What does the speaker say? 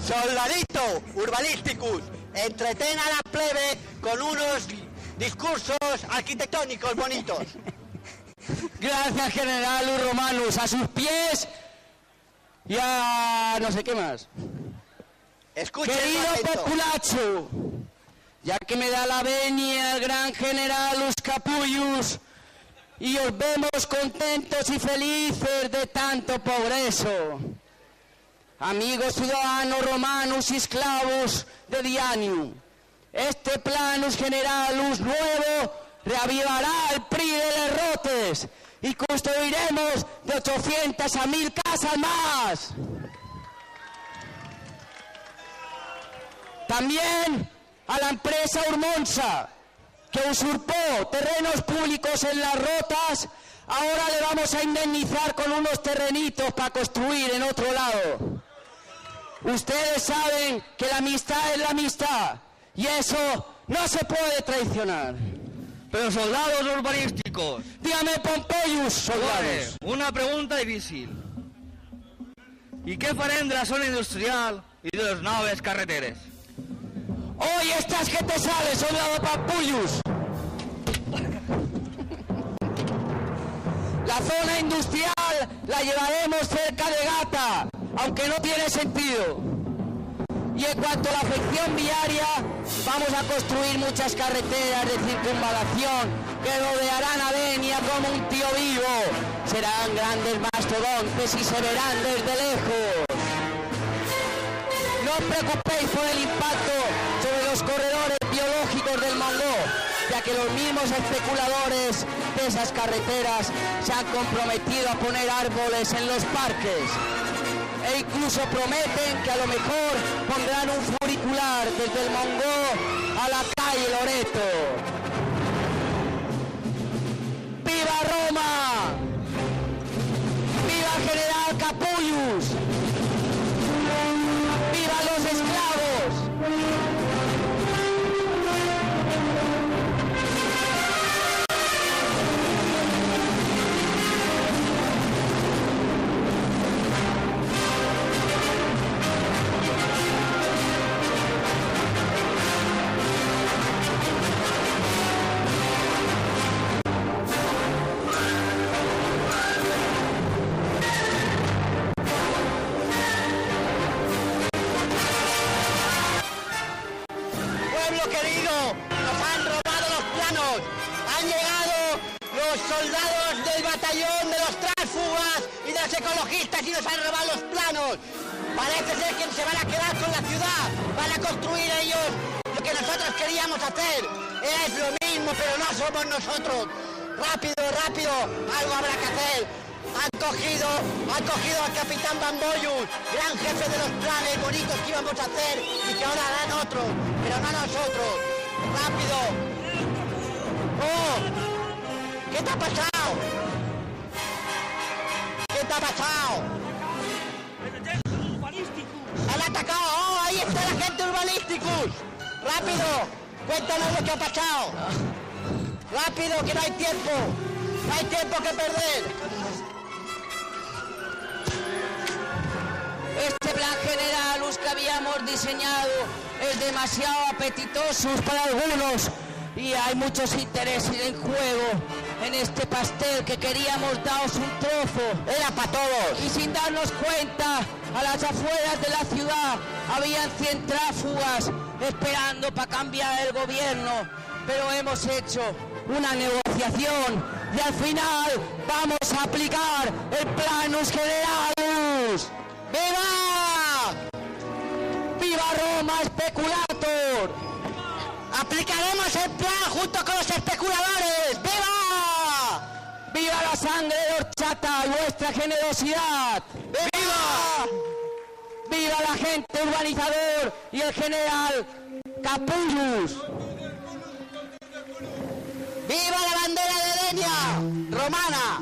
Soldadito Urbanísticus, entretén a la plebe con unos discursos arquitectónicos bonitos. Gracias, general Romanus. A sus pies y a no sé qué más. Escuchen, Querido populacho, ya que me da la venia el gran general Capullos y os vemos contentos y felices de tanto progreso. Amigos ciudadanos romanos y esclavos de Dianium, este planus generalus nuevo reavivará el PRI de Lerrotes y construiremos de 800 a 1000 casas más. También a la empresa Urmonsa, que usurpó terrenos públicos en Las Rotas, ahora le vamos a indemnizar con unos terrenitos para construir en otro lado. Ustedes saben que la amistad es la amistad y eso no se puede traicionar. Pero soldados urbanísticos. Dígame, Pompeius, soldados. Una pregunta difícil. ¿Y qué farem de la zona industrial y de los naves carreteres? Hoy estás que te sales, soldado Pompeius. La zona industrial la llevaremos cerca de Gata, aunque no tiene sentido. Y en cuanto a la afección viaria, vamos a construir muchas carreteras de circunvalación que rodearán a Denia como un tío vivo. Serán grandes mastodontes y se verán desde lejos. No os preocupéis por el impacto sobre los corredores biológicos del Mongó, ya que los mismos especuladores de esas carreteras se han comprometido a poner árboles en los parques. E incluso prometen que a lo mejor pondrán un funicular desde el Mongó a la calle Loreto. ¡Viva Roma! ¡Viva el general Capullos! ¡Viva los esclavos! Soldados del batallón de los tránsfugas y de los ecologistas y nos han robado los planos. Parece ser que se van a quedar con la ciudad, van a construir ellos lo que nosotros queríamos hacer. Es lo mismo, pero no somos nosotros. Rápido, rápido, algo habrá que hacer. Han cogido al capitán Bamboyus, gran jefe de los planes bonitos que íbamos a hacer y que ahora harán otros, pero no nosotros. Rápido. ¡Oh! ¿Qué te ha pasado? ¿Qué te ha pasado? ¡Han atacado! ¡Oh, ahí está la gente Urbanísticus! ¡Rápido! Cuéntanos lo que ha pasado. ¡Rápido, que no hay tiempo! ¡No hay tiempo que perder! Este plan generalus que habíamos diseñado es demasiado apetitoso para algunos y hay muchos intereses en juego. En este pastel que queríamos daros un trozo, era para todos. Y sin darnos cuenta, a las afueras de la ciudad habían 100 tránsfugas esperando para cambiar el gobierno. Pero hemos hecho una negociación y al final vamos a aplicar el planus generalus. ¡Viva! ¡Viva Roma Speculator! ¡Aplicaremos el plan junto con los especuladores! ¡Viva! ¡Viva la sangre de horchata y vuestra generosidad! ¡Viva! ¡Viva el agente urbanizador y el general Capullos! ¡Viva la bandera de Denia romana!